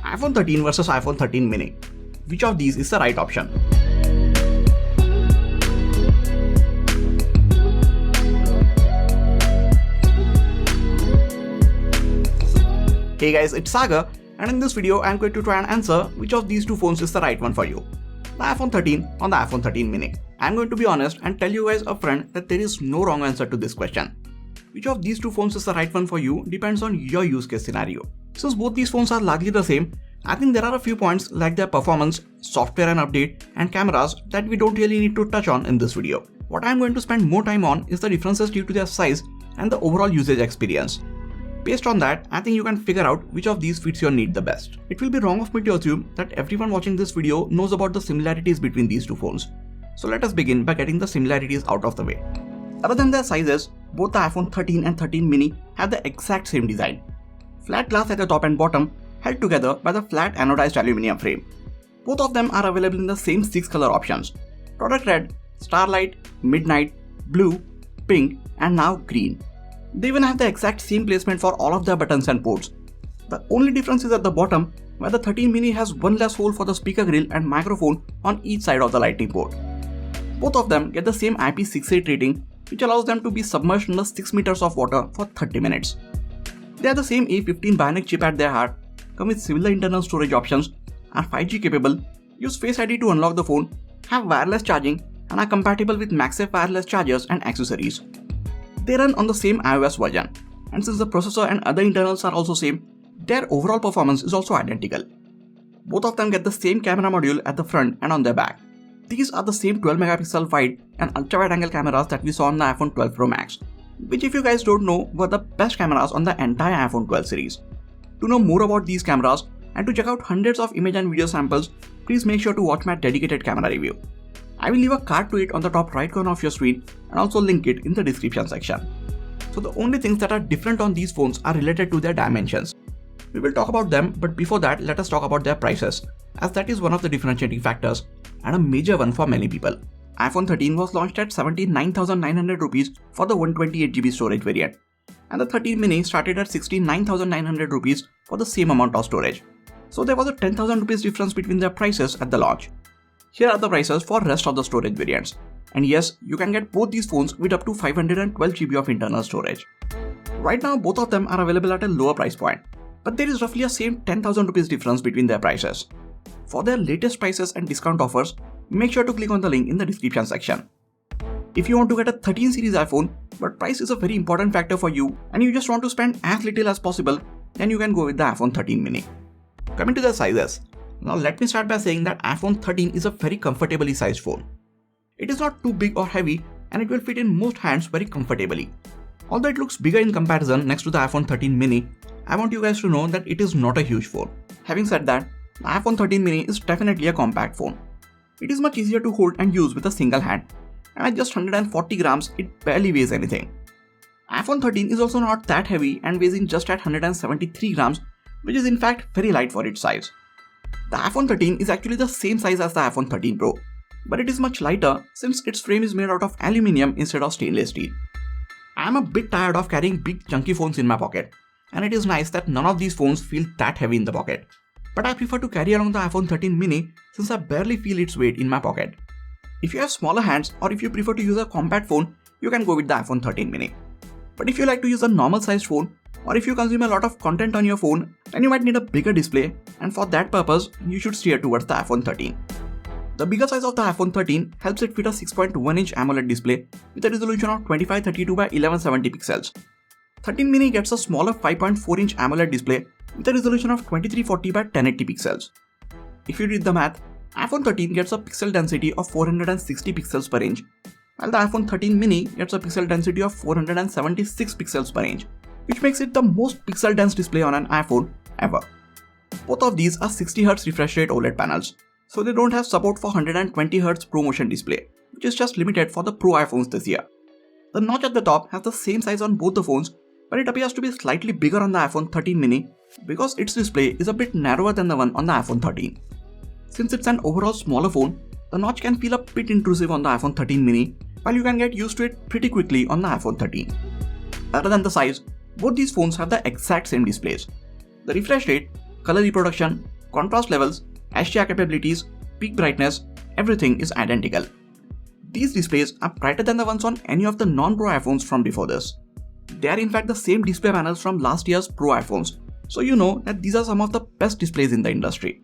iPhone 13 versus iPhone 13 mini. Which of these is the right option? Hey guys, it's Sagar, and in this video I'm going to try and answer which of these two phones is the right one for you. The iPhone 13 or the iPhone 13 mini. I'm going to be honest and tell you guys upfront that there is no wrong answer to this question. Which of these two phones is the right one for you depends on your use case scenario. Since both these phones are largely the same, I think there are a few points like their performance, software and update, and cameras that we don't really need to touch on in this video. What I'm going to spend more time on is the differences due to their size and the overall usage experience. Based on that, I think you can figure out which of these fits your need the best. It will be wrong of me to assume that everyone watching this video knows about the similarities between these two phones. So let us begin by getting the similarities out of the way. Other than their sizes, both the iPhone 13 and 13 mini have the exact same design. Flat glass at the top and bottom, held together by the flat anodized aluminum frame. Both of them are available in the same 6 color options: product red, starlight, midnight, blue, pink, and now green. They even have the exact same placement for all of their buttons and ports. The only difference is at the bottom, where the 13 mini has one less hole for the speaker grill and microphone on each side of the lightning port. Both of them get the same IP68 rating, which allows them to be submerged under 6 meters of water for 30 minutes. They have the same A15 Bionic chip at their heart, come with similar internal storage options, are 5G capable, use Face ID to unlock the phone, have wireless charging, and are compatible with MagSafe wireless chargers and accessories. They run on the same iOS version, and since the processor and other internals are also same, their overall performance is also identical. Both of them get the same camera module at the front and on their back. These are the same 12 megapixel wide and ultra wide angle cameras that we saw on the iPhone 12 Pro Max, which if you guys don't know were the best cameras on the entire iPhone 12 series. To know more about these cameras and to check out hundreds of image and video samples, please make sure to watch my dedicated camera review. I will leave a card to it on the top right corner of your screen and also link it in the description section. So the only things that are different on these phones are related to their dimensions. We will talk about them, but before that let us talk about their prices, as that is one of the differentiating factors and a major one for many people. iPhone 13 was launched at 79,900 rupees for the 128GB storage variant, and the 13 mini started at 69,900 rupees for the same amount of storage. So there was a 10,000 rupees difference between their prices at the launch. Here are the prices for rest of the storage variants. And yes, you can get both these phones with up to 512GB of internal storage. Right now both of them are available at a lower price point, but there is roughly a same 10,000 rupees difference between their prices. For their latest prices and discount offers, make sure to click on the link in the description section. If you want to get a 13 series iPhone, but price is a very important factor for you and you just want to spend as little as possible, then you can go with the iPhone 13 mini. Coming to the sizes. Now let me start by saying that iPhone 13 is a very comfortably sized phone. It is not too big or heavy and it will fit in most hands very comfortably. Although it looks bigger in comparison next to the iPhone 13 mini, I want you guys to know that it is not a huge phone. Having said that, the iPhone 13 mini is definitely a compact phone. It is much easier to hold and use with a single hand, and at just 140 grams it barely weighs anything. iPhone 13 is also not that heavy and weighs in just at 173 grams, which is in fact very light for its size. The iPhone 13 is actually the same size as the iPhone 13 Pro, but it is much lighter since its frame is made out of aluminium instead of stainless steel. I am a bit tired of carrying big chunky phones in my pocket, and it is nice that none of these phones feel that heavy in the pocket. But I prefer to carry along the iPhone 13 mini since I barely feel its weight in my pocket. If you have smaller hands or if you prefer to use a compact phone, you can go with the iPhone 13 mini. But if you like to use a normal sized phone, or if you consume a lot of content on your phone, then you might need a bigger display, and for that purpose, you should steer towards the iPhone 13. The bigger size of the iPhone 13 helps it fit a 6.1-inch AMOLED display with a resolution of 2532 by 1170 pixels. 13 mini gets a smaller 5.4-inch AMOLED display with a resolution of 2340 by 1080 pixels. If you did the math, iPhone 13 gets a pixel density of 460 pixels per inch, while the iPhone 13 mini gets a pixel density of 476 pixels per inch, which makes it the most pixel dense display on an iPhone ever. Both of these are 60Hz refresh rate OLED panels, so they don't have support for 120Hz ProMotion display, which is just limited for the Pro iPhones this year. The notch at the top has the same size on both the phones, but it appears to be slightly bigger on the iPhone 13 mini because its display is a bit narrower than the one on the iPhone 13. Since it's an overall smaller phone, the notch can feel a bit intrusive on the iPhone 13 mini, while you can get used to it pretty quickly on the iPhone 13. Other than the size, both these phones have the exact same displays. The refresh rate, color reproduction, Contrast levels, HDR capabilities, peak brightness, everything is identical. These displays are brighter than the ones on any of the non-Pro iPhones from before this. They are in fact the same display panels from last year's Pro iPhones, so you know that these are some of the best displays in the industry.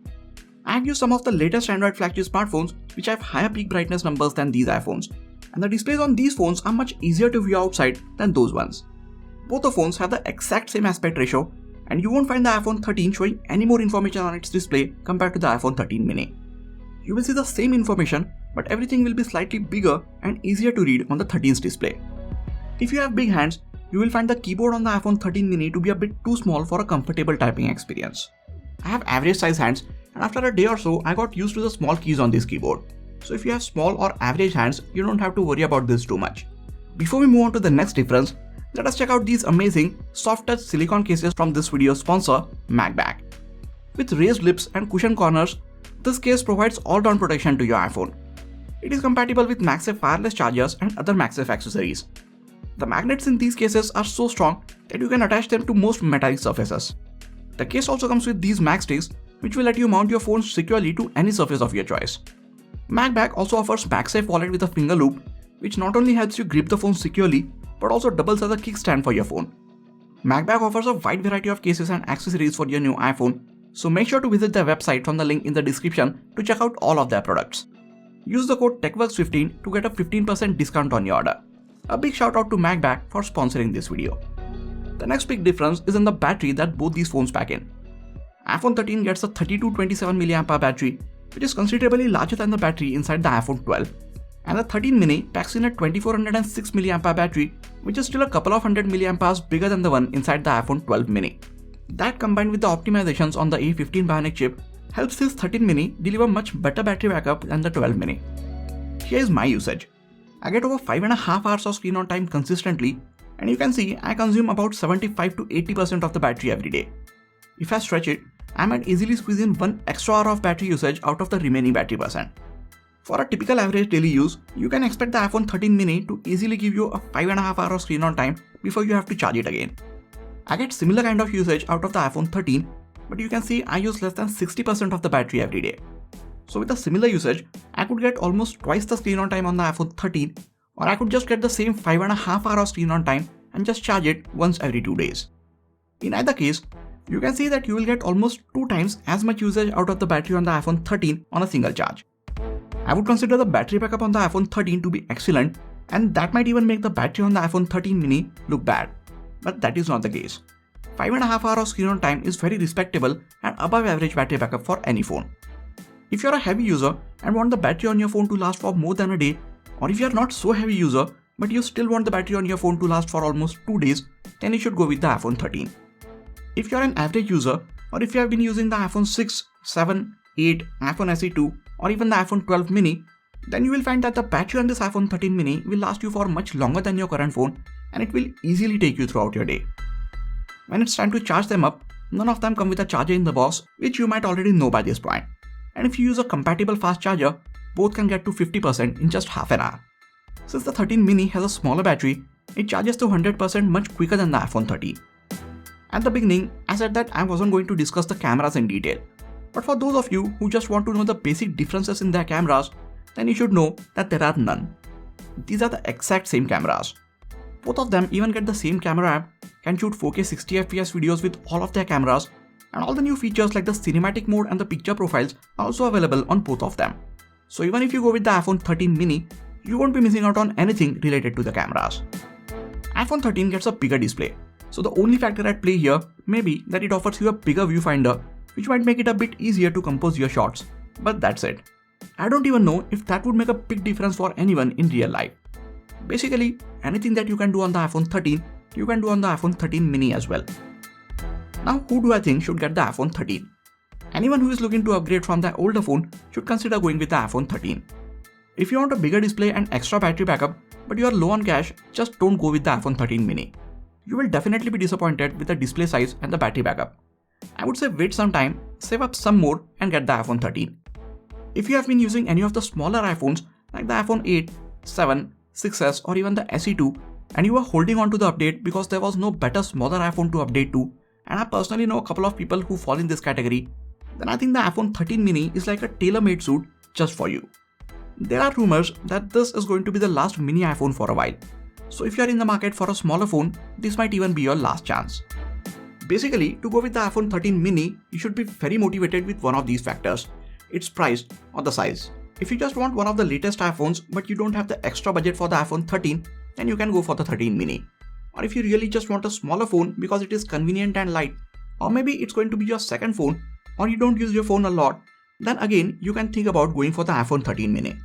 I have used some of the latest Android flagship smartphones which have higher peak brightness numbers than these iPhones, and the displays on these phones are much easier to view outside than those ones. Both the phones have the exact same aspect ratio, and you won't find the iPhone 13 showing any more information on its display compared to the iPhone 13 mini. You will see the same information, but everything will be slightly bigger and easier to read on the 13's display. If you have big hands, you will find the keyboard on the iPhone 13 mini to be a bit too small for a comfortable typing experience. I have average size hands, and after a day or so I got used to the small keys on this keyboard. So if you have small or average hands, you don't have to worry about this too much. Before we move on to the next difference, let us check out these amazing soft touch silicone cases from this video's sponsor, MacBag. With raised lips and cushioned corners, this case provides all-round protection to your iPhone. It is compatible with MagSafe wireless chargers and other MagSafe accessories. The magnets in these cases are so strong that you can attach them to most metallic surfaces. The case also comes with these mag sticks, which will let you mount your phone securely to any surface of your choice. MacBag also offers MagSafe wallet with a finger loop, which not only helps you grip the phone securely, but also doubles as a kickstand for your phone. MacBag offers a wide variety of cases and accessories for your new iPhone, so make sure to visit their website from the link in the description to check out all of their products. Use the code TechWorks15 to get a 15% discount on your order. A big shout out to MacBag for sponsoring this video. The next big difference is in the battery that both these phones pack in. iPhone 13 gets a 3227 mAh battery, which is considerably larger than the battery inside the iPhone 12. And the 13 mini packs in a 2406 mAh battery, which is still a couple of hundred mAh bigger than the one inside the iPhone 12 mini. That combined with the optimizations on the A15 Bionic chip helps this 13 mini deliver much better battery backup than the 12 mini. Here is my usage. I get over 5.5 hours of screen on time consistently, and you can see I consume about 75 to 80% of the battery every day. If I stretch it, I might easily squeeze in 1 extra hour of battery usage out of the remaining battery percent. For a typical average daily use, you can expect the iPhone 13 mini to easily give you a 5.5 hour of screen on time before you have to charge it again. I get similar kind of usage out of the iPhone 13, but you can see I use less than 60% of the battery every day. So with a similar usage, I could get almost twice the screen on time on the iPhone 13, or I could just get the same 5.5 hour of screen on time and just charge it once every 2 days. In either case, you can see that you will get almost 2 times as much usage out of the battery on the iPhone 13 on a single charge. I would consider the battery backup on the iPhone 13 to be excellent, and that might even make the battery on the iPhone 13 mini look bad. But that is not the case. 5.5 hours of screen on time is very respectable and above average battery backup for any phone. If you are a heavy user and want the battery on your phone to last for more than a day, or if you are not so heavy user but you still want the battery on your phone to last for almost 2 days, then you should go with the iPhone 13. If you are an average user, or if you have been using the iPhone 6, 7, 8, iPhone SE 2, or even the iPhone 12 mini, then you will find that the battery on this iPhone 13 mini will last you for much longer than your current phone, and it will easily take you throughout your day. When it's time to charge them up, none of them come with a charger in the box, which you might already know by this point. And if you use a compatible fast charger, both can get to 50% in just half an hour. Since the 13 mini has a smaller battery, it charges to 100% much quicker than the iPhone 13. At the beginning, I said that I wasn't going to discuss the cameras in detail. But for those of you who just want to know the basic differences in their cameras, then you should know that there are none. These are the exact same cameras. Both of them even get the same camera app, can shoot 4K 60fps videos with all of their cameras, and all the new features like the cinematic mode and the picture profiles are also available on both of them. So even if you go with the iPhone 13 mini, you won't be missing out on anything related to the cameras. iPhone 13 gets a bigger display, so the only factor at play here may be that it offers you a bigger viewfinder, which might make it a bit easier to compose your shots, but that's it. I don't even know if that would make a big difference for anyone in real life. Basically, anything that you can do on the iPhone 13, you can do on the iPhone 13 mini as well. Now, who do I think should get the iPhone 13? Anyone who is looking to upgrade from their older phone should consider going with the iPhone 13. If you want a bigger display and extra battery backup, but you are low on cash, just don't go with the iPhone 13 mini. You will definitely be disappointed with the display size and the battery backup. I would say wait some time, save up some more and get the iPhone 13. If you have been using any of the smaller iPhones like the iPhone 8, 7, 6s or even the SE2, and you are holding on to the update because there was no better smaller iPhone to update to, and I personally know a couple of people who fall in this category, then I think the iPhone 13 mini is like a tailor-made suit just for you. There are rumors that this is going to be the last mini iPhone for a while. So if you are in the market for a smaller phone, this might even be your last chance. Basically, to go with the iPhone 13 mini, you should be very motivated with one of these factors: its price or the size. If you just want one of the latest iPhones but you don't have the extra budget for the iPhone 13, then you can go for the 13 mini. Or if you really just want a smaller phone because it is convenient and light, or maybe it's going to be your second phone, or you don't use your phone a lot, then again you can think about going for the iPhone 13 mini.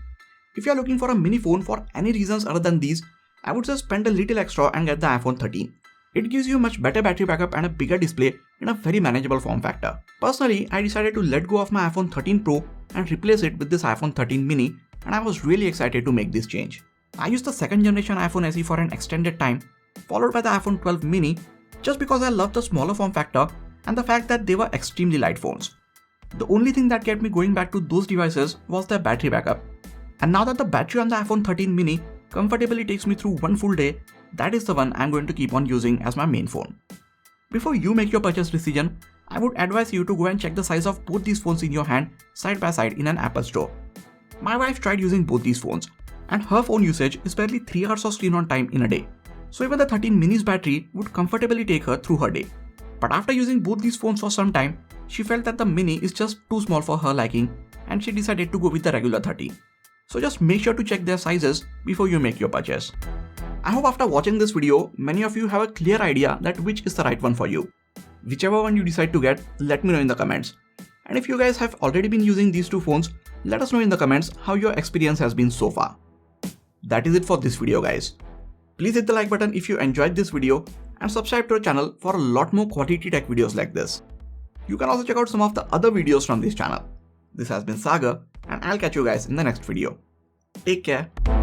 If you are looking for a mini phone for any reasons other than these, I would just spend a little extra and get the iPhone 13. It gives you much better battery backup and a bigger display in a very manageable form factor. Personally, I decided to let go of my iPhone 13 Pro and replace it with this iPhone 13 mini, and I was really excited to make this change. I used the second generation iPhone SE for an extended time, followed by the iPhone 12 mini, just because I loved the smaller form factor and the fact that they were extremely light phones. The only thing that kept me going back to those devices was their battery backup. And now that the battery on the iPhone 13 mini comfortably takes me through one full day, that is the one I'm going to keep on using as my main phone. Before you make your purchase decision, I would advise you to go and check the size of both these phones in your hand side by side in an Apple store. My wife tried using both these phones, and her phone usage is barely 3 hours of screen on time in a day. So even the 13 mini's battery would comfortably take her through her day. But after using both these phones for some time, she felt that the mini is just too small for her liking, and she decided to go with the regular 13. So just make sure to check their sizes before you make your purchase. I hope after watching this video, many of you have a clear idea that which is the right one for you. Whichever one you decide to get, let me know in the comments. And if you guys have already been using these two phones, let us know in the comments how your experience has been so far. That is it for this video, guys. Please hit the like button if you enjoyed this video and subscribe to our channel for a lot more quality tech videos like this. You can also check out some of the other videos from this channel. This has been Sagar, and I'll catch you guys in the next video. Take care.